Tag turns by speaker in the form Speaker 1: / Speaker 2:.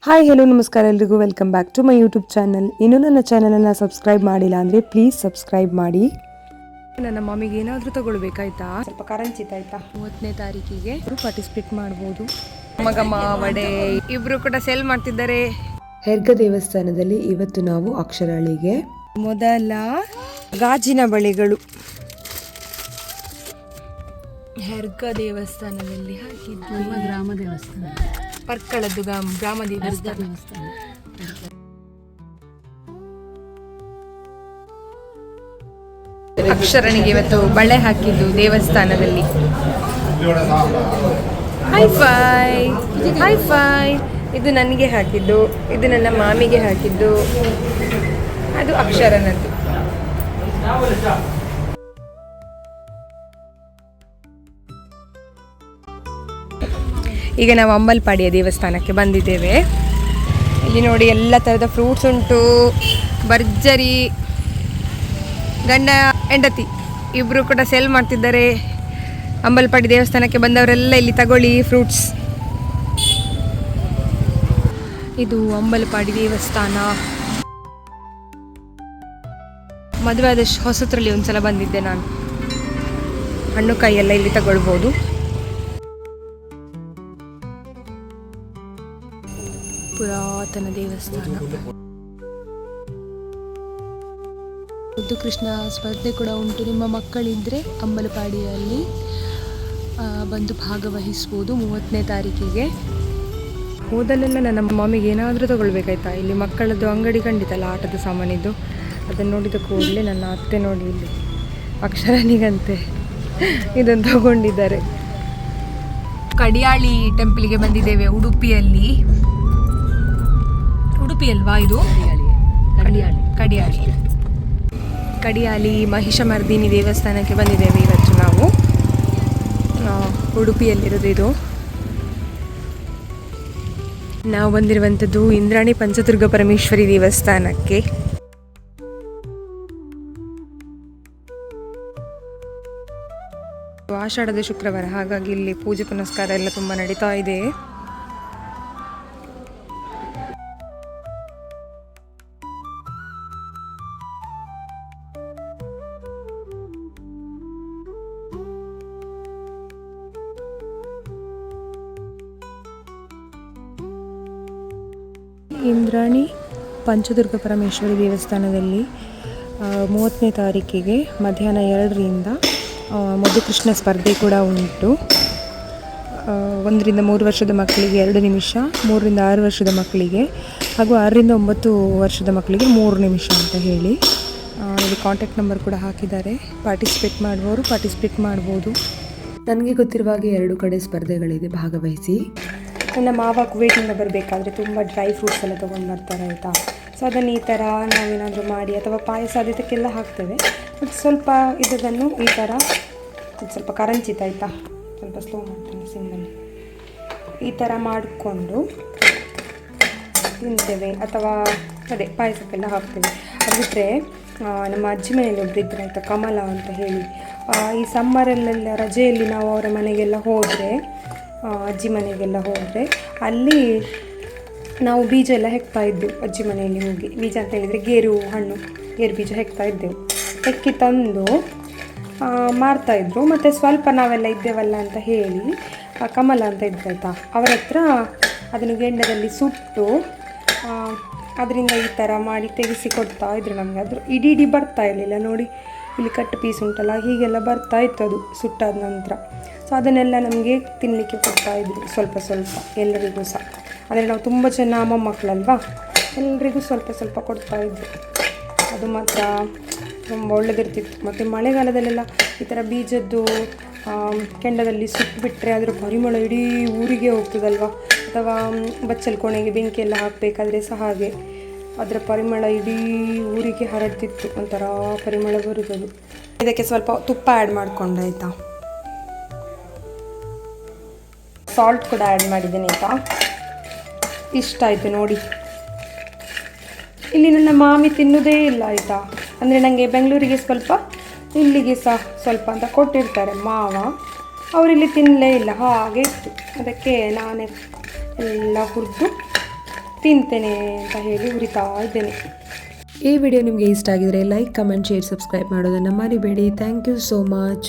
Speaker 1: Hi hello ನಮಸ್ಕಾರ ಎಲ್ರಿಗೂ welcome back to my YouTube channel. ಇನ್ನೂ ನನ್ನ ಚಾನಲನ್ನು ಸಬ್ಸ್ಕ್ರೈಬ್ ಮಾಡಿಲ್ಲ ಅಂದರೆ ಪ್ಲೀಸ್ ಸಬ್ಸ್ಕ್ರೈಬ್ ಮಾಡಿ. ನನ್ನ ಮಮ್ಮಿಗೆ ಏನಾದರೂ ತಗೊಳ್ಬೇಕಾಯ್ತಾ, ಸ್ವಲ್ಪ ಕರಂಚಿತ ಆಯ್ತಾ, 30ನೇ ತಾರೀಕಿಗೆ ಪಾರ್ಟಿಸಿಪೇಟ್ ಮಾಡ್ಬೋದು. ಮಗಮ್ಮ ವಡೆ ಇಬ್ರು ಕೂಡ ಸೇಲ್ ಮಾಡ್ತಿದ್ದಾರೆ. ಹೆರ್ಗ ದೇವಸ್ಥಾನದಲ್ಲಿ ಇವತ್ತು ನಾವು ಅಕ್ಷರಳಿಗೆ ಮೊದಲ ಗಾಜಿನ ಬಳೆಗಳು ಹೆರ್ಗ ದೇವಸ್ಥಾನದಲ್ಲಿ ಹಾಕಿದ್ದು.
Speaker 2: ಗ್ರಾಮ ದೇವಸ್ಥಾನ,
Speaker 1: ಪರ್ಕಳದ್ದು ಗ್ರಾಮ ದೇವಸ್ಥಾನ. ಅಕ್ಷರಣಿಗೆ ಇವತ್ತು ಬಳೆ ಹಾಕಿದ್ದು ದೇವಸ್ಥಾನದಲ್ಲಿ. Hi fi. ಇದು ನನಗೆ ಹಾಕಿದ್ದು, ಇದು ನನ್ನ ಮಾಮಿಗೆ ಹಾಕಿದ್ದು, ಅದು ಅಕ್ಷರನದ್ದು. ಈಗ ನಾವು ಅಂಬಲ್ಪಾಡಿಯ ದೇವಸ್ಥಾನಕ್ಕೆ ಬಂದಿದ್ದೇವೆ. ಇಲ್ಲಿ ನೋಡಿ ಎಲ್ಲ ಥರದ ಫ್ರೂಟ್ಸ್ ಉಂಟು. ಭರ್ಜರಿ ಗಂಡ ಹೆಂಡತಿ ಇಬ್ಬರು ಕೂಡ ಸೇಲ್ ಮಾಡ್ತಿದ್ದಾರೆ. ಅಂಬಲ್ಪಾಡಿ ದೇವಸ್ಥಾನಕ್ಕೆ ಬಂದವರೆಲ್ಲ ಇಲ್ಲಿ ತಗೊಳ್ಳಿ ಫ್ರೂಟ್ಸ್. ಇದು ಅಂಬಲ್ಪಾಡಿ ದೇವಸ್ಥಾನ. ಮದುವೆ ಆದ ಹೊಸತ್ರಲ್ಲಿ ಒಂದ್ಸಲ ಬಂದಿದ್ದೆ ನಾನು. ಹಣ್ಣು ಕಾಯಿ ಎಲ್ಲ ಇಲ್ಲಿ ತಗೊಳ್ಬೋದು. ಪುರಾತನ ದೇವಸ್ಥಾನ. ಮುದ್ದು ಕೃಷ್ಣ ಸ್ಪರ್ಧೆ ಕೂಡ ಉಂಟು. ನಿಮ್ಮ ಮಕ್ಕಳಿದ್ರೆ ಅಂಬಲಪಾಡಿಯಲ್ಲಿ ಬಂದು ಭಾಗವಹಿಸ್ಬೋದು 30ನೇ ತಾರೀಕಿಗೆ. ಹೋದಲ್ಲೆಲ್ಲ ನನ್ನ ಮಮ್ಮಿಗೆ ಏನಾದರೂ ತಗೊಳ್ಬೇಕಾಯ್ತಾ. ಇಲ್ಲಿ ಮಕ್ಕಳದ್ದು ಅಂಗಡಿ ಖಂಡಿತಲ್ಲ, ಆಟದ ಸಾಮಾನಿದ್ದು. ಅದನ್ನು ನೋಡಿದ ಕೂಡಲೇ ನನ್ನ ಅತ್ತೆ ನೋಡಿ ಇಲ್ಲಿ ಅಕ್ಷರನಿಗಂತೆ ಇದನ್ನು ತಗೊಂಡಿದ್ದಾರೆ. ಕಡಿಯಾಳಿ ಟೆಂಪಲ್ಗೆ ಬಂದಿದ್ದೇವೆ ಉಡುಪಿಯಲ್ಲಿ. ಉಡುಪಿ ಅಲ್ವಾ ಇದು? ಕಡಿಯಾಳಿ ಮಹಿಷಮರ್ದಿನಿ ದೇವಸ್ಥಾನಕ್ಕೆ ಬಂದಿದ್ದೇವೆ ಇವತ್ತು ನಾವು. ಉಡುಪಿಯಲ್ಲಿರೋದು ಇದು. ನಾವು ಬಂದಿರುವಂಥದ್ದು ಇಂದ್ರಾಣಿ ಪಂಚದುರ್ಗ ಪರಮೇಶ್ವರಿ ದೇವಸ್ಥಾನಕ್ಕೆ. ಆಷಾಢದ ಶುಕ್ರವಾರ, ಹಾಗಾಗಿ ಇಲ್ಲಿ ಪೂಜೆ ಪುನಸ್ಕಾರ ಎಲ್ಲ ತುಂಬ ನಡೀತಾ ಇದೆ. ಇಂದ್ರಾಣಿ ಪಂಚದುರ್ಗ ಪರಮೇಶ್ವರಿ ದೇವಸ್ಥಾನದಲ್ಲಿ 30ನೇ ತಾರೀಕಿಗೆ ಮಧ್ಯಾಹ್ನ 2ರಿಂದ ಮುದ್ದುಕೃಷ್ಣ ಸ್ಪರ್ಧೆ ಕೂಡ ಉಂಟು. 1 ರಿಂದ 3 ವರ್ಷದ ಮಕ್ಕಳಿಗೆ 2 ನಿಮಿಷ, 3 ರಿಂದ 6 ವರ್ಷದ ಮಕ್ಕಳಿಗೆ ಹಾಗೂ 6 ರಿಂದ 9 ವರ್ಷದ ಮಕ್ಕಳಿಗೆ 3 ನಿಮಿಷ ಅಂತ ಹೇಳಿ ಇಲ್ಲಿ ಕಾಂಟ್ಯಾಕ್ಟ್ ನಂಬರ್ ಕೂಡ ಹಾಕಿದ್ದಾರೆ. ಪಾರ್ಟಿಸಿಪೇಟ್ ಮಾಡುವವರು ಪಾರ್ಟಿಸಿಪೇಟ್ ಮಾಡ್ಬೋದು. ನನಗೆ ಗೊತ್ತಿರುವ ಹಾಗೆ 2 ಕಡೆ ಸ್ಪರ್ಧೆಗಳಿದೆ, ಭಾಗವಹಿಸಿ. ನನ್ನ ಮಾವ ಕುವೈಟಿಂದ ಬರಬೇಕಾದ್ರೆ ತುಂಬ ಡ್ರೈ ಫ್ರೂಟ್ಸ್ ಎಲ್ಲ ತೊಗೊಂಡು ಬರ್ತಾರೆ ಆಯಿತಾ. ಸೊ ಅದನ್ನು ಈ ಥರ ನಾವೇನಾದರೂ ಮಾಡಿ ಅಥವಾ ಪಾಯಸ ಅದಕ್ಕೆಲ್ಲ ಹಾಕ್ತೇವೆ. ಬಟ್ ಸ್ವಲ್ಪ ಇದನ್ನು ಈ ಥರ ಸ್ವಲ್ಪ ಕರಂಚಿತ ಆಯಿತಾ, ಸ್ವಲ್ಪ ಸ್ಲೋ ಮಾಡ್ತೀನಿ ಸಿಮ್ಮಲ್ಲಿ. ಈ ಥರ ಮಾಡಿಕೊಂಡು ತಿಂತೇವೆ ಅಥವಾ ಅದೇ ಪಾಯಸಕ್ಕೆಲ್ಲ ಹಾಕ್ತೇವೆ. ಅದು ಬಿಟ್ಟರೆ ನಮ್ಮ ಅಜ್ಜಿ ಮನೆಯಲ್ಲಿ ಒಬ್ಬರಿದ್ದರೆ ಆಯಿತಾ, ಕಮಲ ಅಂತ ಹೇಳಿ. ಈ ಸಮ್ಮರಲ್ಲೆಲ್ಲ ರಜೆಯಲ್ಲಿ ನಾವು ಅವರ ಮನೆಗೆಲ್ಲ ಹೋದರೆ, ಅಜ್ಜಿ ಮನೆಗೆಲ್ಲ ಹೋದರೆ ಅಲ್ಲಿ ನಾವು ಬೀಜ ಎಲ್ಲ ಹೆಕ್ತಾ ಇದ್ದೆವು. ಅಜ್ಜಿ ಮನೆಯಲ್ಲಿ ಹೋಗಿ ಬೀಜ ಅಂತ ಹೇಳಿದರೆ ಗೇರು ಹಣ್ಣು, ಗೇರು ಬೀಜ ಹೆಕ್ತಾ ಇದ್ದೆವು. ಹೆಕ್ಕಿ ತಂದು ಮಾರ್ತಾಯಿದ್ರು. ಮತ್ತು ಸ್ವಲ್ಪ ನಾವೆಲ್ಲ ಇದ್ದೇವಲ್ಲ ಅಂತ ಹೇಳಿ ಕಮಲ ಅಂತ ಇದ್ರು ಆಯಿತಾ, ಅವರ ಹತ್ರ ಅದನ್ನು ಗೆಂಡದಲ್ಲಿ ಸುಟ್ಟು ಅದರಿಂದ ಈ ಥರ ಮಾಡಿ ತೆಗೆಸಿ ಕೊಡ್ತಾ ಇದ್ರು ನಮಗೆ. ಅದ್ರ ಇಡೀ ಬರ್ತಾ ಇರಲಿಲ್ಲ ನೋಡಿ, ಇಲ್ಲಿ ಕಟ್ಟು ಪೀಸ್ ಉಂಟಲ್ಲ, ಹೀಗೆಲ್ಲ ಬರ್ತಾ ಇತ್ತು ಅದು ಸುಟ್ಟಾದ ನಂತರ. ಸೊ ಅದನ್ನೆಲ್ಲ ನಮಗೆ ತಿನ್ನಲಿಕ್ಕೆ ಕೊಡ್ತಾಯಿದ್ರು ಸ್ವಲ್ಪ ಸ್ವಲ್ಪ ಎಲ್ಲರಿಗೂ ಸಹ. ಅಂದರೆ ನಾವು ತುಂಬ ಜನ ಮೊಮ್ಮಕ್ಕಳಲ್ವಾ, ಎಲ್ಲರಿಗೂ ಸ್ವಲ್ಪ ಸ್ವಲ್ಪ ಕೊಡ್ತಾಯಿದ್ರು. ಅದು ಮಾತ್ರ ತುಂಬ ಒಳ್ಳೆದಿರ್ತಿತ್ತು. ಮತ್ತು ಮಳೆಗಾಲದಲ್ಲೆಲ್ಲ ಈ ಥರ ಬೀಜದ್ದು ಕೆಂಡದಲ್ಲಿ ಸುಟ್ಟುಬಿಟ್ರೆ ಅದರ ಪರಿಮಳ ಇಡೀ ಊರಿಗೆ ಹೋಗ್ತದಲ್ವ. ಅಥವಾ ಬಚ್ಚಲು ಕೋಣೆಗೆ ಬೆಂಕಿ ಎಲ್ಲ ಹಾಕಬೇಕಾದ್ರೆ ಸಹ ಹಾಗೆ ಅದರ ಪರಿಮಳ ಇಡೀ ಊರಿಗೆ ಹರಡ್ತಿತ್ತು. ಒಂಥರ ಪರಿಮಳ ಬರುತ್ತದು. ಇದಕ್ಕೆ ಸ್ವಲ್ಪ ತುಪ್ಪ ಆ್ಯಡ್ ಮಾಡ್ಕೊಂಡಾಯ್ತಾ, ಸಾಲ್ಟ್ ಕೂಡ ಆ್ಯಡ್ ಮಾಡಿದ್ದೇನೆ ಆಯಿತಾ. ಇಷ್ಟ ಆಯಿತು ನೋಡಿ. ಇಲ್ಲಿ ನನ್ನ ಮಾಮಿ ತಿನ್ನೋದೇ ಇಲ್ಲ ಆಯಿತಾ. ಅಂದರೆ ನನಗೆ ಬೆಂಗಳೂರಿಗೆ ಸ್ವಲ್ಪ, ಇಲ್ಲಿಗೆ ಸಹ ಸ್ವಲ್ಪ ಅಂತ ಕೊಟ್ಟಿರ್ತಾರೆ ಮಾವ. ಅವರಿಲ್ಲಿ ತಿನ್ನಲೇ ಇಲ್ಲ, ಹಾಗೆ ಇತ್ತು. ಅದಕ್ಕೆ ನಾನೇ ಎಲ್ಲ ಹುರಿದು ತಿಂತೇನೆ ಅಂತ ಹೇಳಿ ಹುರಿತಾ ಇದ್ದೇನೆ.
Speaker 2: ಈ ವಿಡಿಯೋ ನಿಮಗೆ ಇಷ್ಟ ಆಗಿದರೆ ಲೈಕ್, ಕಮೆಂಟ್, ಶೇರ್, ಸಬ್ಸ್ಕ್ರೈಬ್ ಮಾಡೋದನ್ನು ಮರಿಬೇಡಿ. Thank you so much.